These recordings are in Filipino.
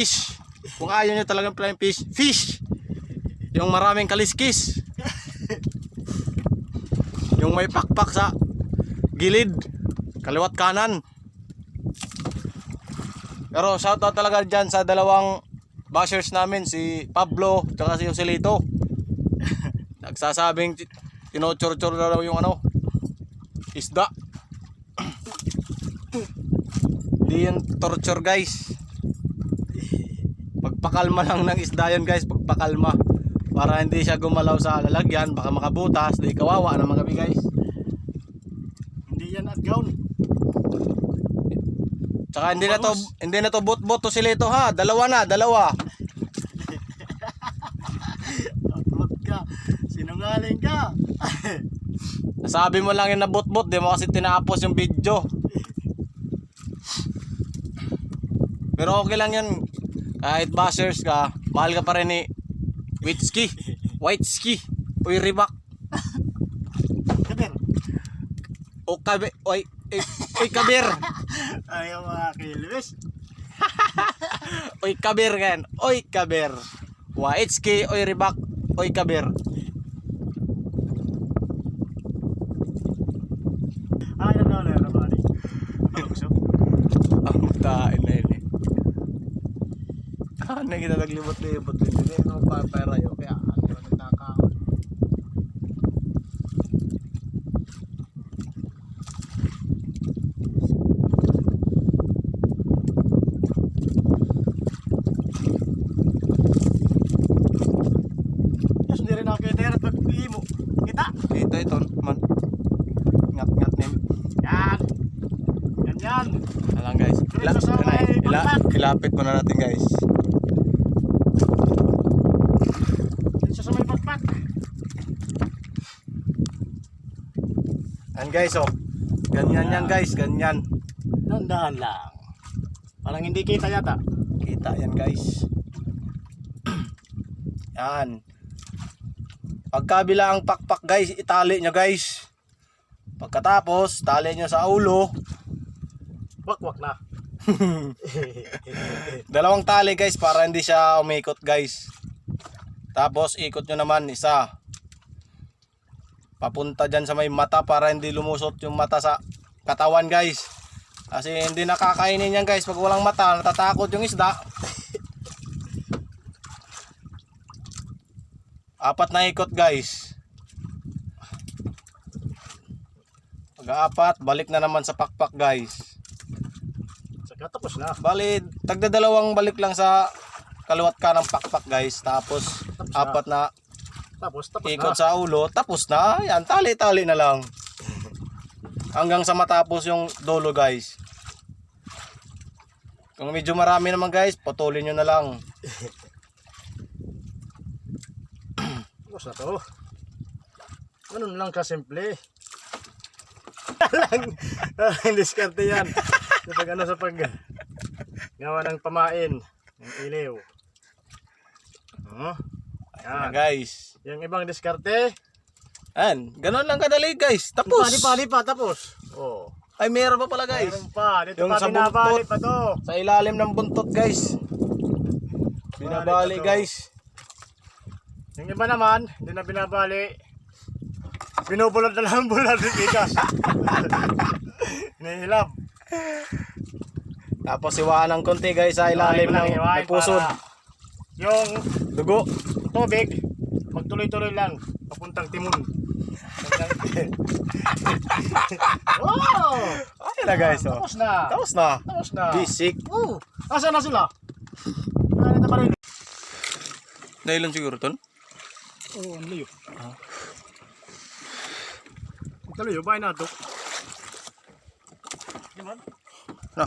Fish. Kung ayaw nyo talagang flying fish, fish. Yung maraming kaliskis. Yung may pakpak sa gilid, kaliwat kanan. Pero shoutout talaga dyan sa dalawang bashers namin, si Pablo at si Joselito. Nagsasabing tinochor-chor na daw yung ano, isda. Di yung torture guys. Pagpakalma lang ng isda yan guys, pagpakalma. Para hindi siya gumalaw sa lalagyan, baka makabutas, di kawawa na mga gabi guys. Hindi yan agawn. Tsaka hindi na to bot-bot to sila ito ha, dalawa. Bot ka, sinungaling ka. Nasabi mo lang yung na bot-bot, di mo kasi tinapos yung video. Pero okay lang yun. Kahit bashers ka, mahal ka pa rin ni White Ski, Uy Ribak. Kabir. O kabe, oy kabir. Ayaw mga kilwis. Oy kabir kan. Oy kabir. White Ski, Uy Ribak, oy kabir. Ay, ano naman eh. Malungsok. Ang tain na yun eh. Ano kita naglibot-libot din. Hindi naman paperayo. Kaya ano na nagtakaon. Yes, hindi rin ako kaya at pag-uwi mo. Kita. Ito man. Ngat-ngat nim. Yan. Ganyan. Alang guys. Ilapit muna natin guys. Dito sa may patpat. Yan guys oh. Ganyan yan guys, ganyan. Dandahan lang. Parang hindi kita yata. Kita yan guys. Yan. Pagkabila ang pakpak guys, itali nyo guys. Pagkatapos, tali nyo sa ulo. Wakwak na. Dalawang tali guys para hindi siya umikot guys. Tapos ikot nyo naman isa. Papunta dyan sa may mata para hindi lumusot yung mata sa katawan guys. Kasi hindi nakakainin yan guys pag walang mata, natatakot yung isda. 4 na ikot guys. Pag-4, balik na naman sa pakpak guys. Saka tapos na. Bali, tagdadalawang balik lang sa kaliwat ka ng pakpak guys. Tapos 4 na Tapos ikot na. sa ulo. Tapos na. Yan, tali-tali na lang. Hanggang sa matapos yung dulo guys. Kung medyo marami naman guys, putulin nyo na lang. Tapos na to. Ganun lang kasimple. Lang diskarte yan. Sa pag gawa ng pamain ng ilaw. Yan guys. Yung ibang diskarte. Yan, ganun lang kadali guys. Tapos. Pali pa tapos. Oh. Ay, meron pa pala guys. Meron pa. Dito Yung pa sa binabali buntot. pa to. Sa ilalim ng buntot guys. Binabali guys. Yung iba naman, hindi na binabali. Binubulad na lang bulad ng bigas. Hinihilab. Tapos iwaan ng konti guys sa ilalim ng may pusod. Yung Dugo. tubig, magtuloy-tuloy lang. Papuntang timon. Oh! Ay na guys oh. Tapos na. Tapos na. Tapos na. Bisik. Nasaan na sila? Ano pa rin? Nailan siguro ton? Oo, ang layo. Ang layo, bahay na ito. No.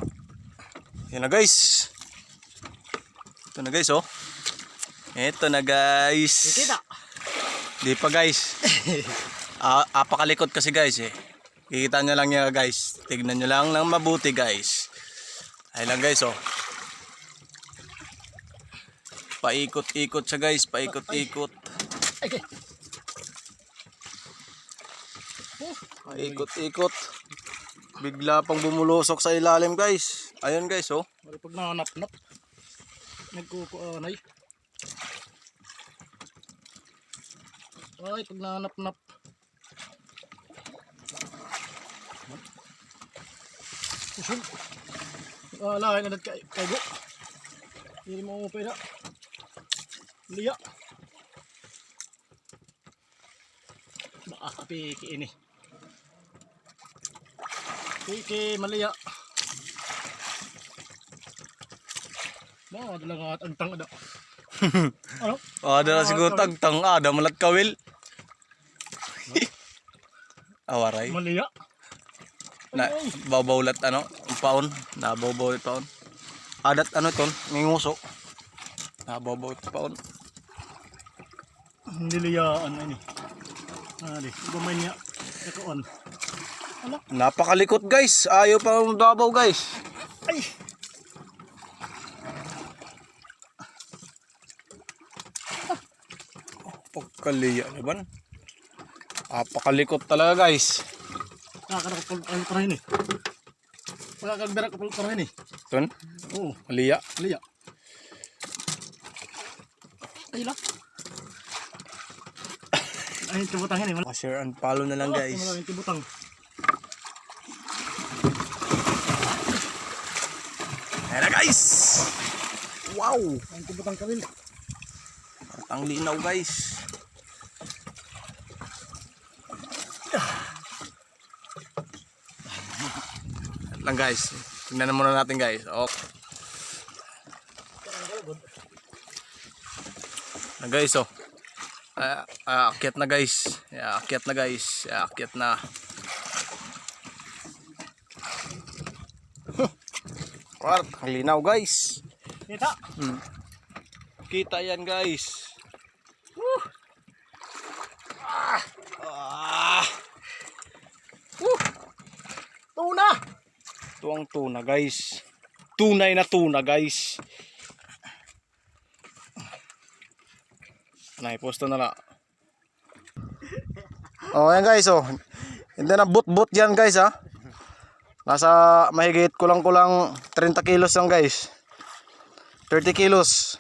Yan na guys. Ito na guys oh. Ito na guys. Kita. Di pa guys. Apakalikot kasi guys eh. Kikita nyo lang yan guys. Tignan nyo lang ng mabuti guys. Ay lang guys oh. Paikot-ikot siya guys. Paikot-ikot. Paikot-ikot. Bigla pang bumulusok sa ilalim guys. Ayun guys oh. Pag nanap-nap. nagkukuanay. Ay, pag nanap-nap. Kusog. Lahat na kaygo. Hindi mo pwede. Liya. Baka piki ini. Piki maliya. Mga adalang at ang tangada. Ano? Ada siguro tagtang ada malat kawil. Awaray. Maliya. Na babawlat ano, ang paon, na babawlat paon. Adat ano ton, nginguso. Na babawlat paon. Niliyaan ini. Ali, gumay niya. Kakuan. Ano? Napakalikot guys, ayaw pa mababaw guys. Ay. Pagkaliya naman. Napakalikot talaga guys. Nakakapul karahin eh. Wala kang berak kapul karahin eh. Ton, Oo, liya. liya. Ay lang. Ay, tibutangin eh. Share and follow na lang guys. Maraming tibutang. Ayan na guys. Wow. Ang tibutang kawil. Ang linaw guys. Lang guys. Tingnan muna natin guys. Okay. Na guys oh. Akyat na guys. Akyat na guys. Akyat na. Ang linaw guys. Kita. Kita yan guys. Tuna. Tuwang tuna guys. Tunay na tuna guys. Naiposto na lang. Oh, ayan guys oh. Hindi na but yan guys ha. Nasa mahigit kulang-kulang 30 kilos lang guys. 30 kilos.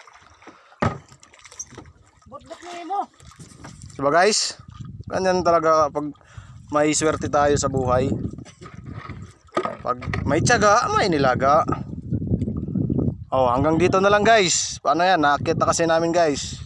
Bot-bot na mo. Diba guys? Ganyan talaga pag may swerte tayo sa buhay. Pag may tiyaga, may nilaga. Oh, hanggang dito na lang guys. Paano yan? Nakakita kasi namin guys.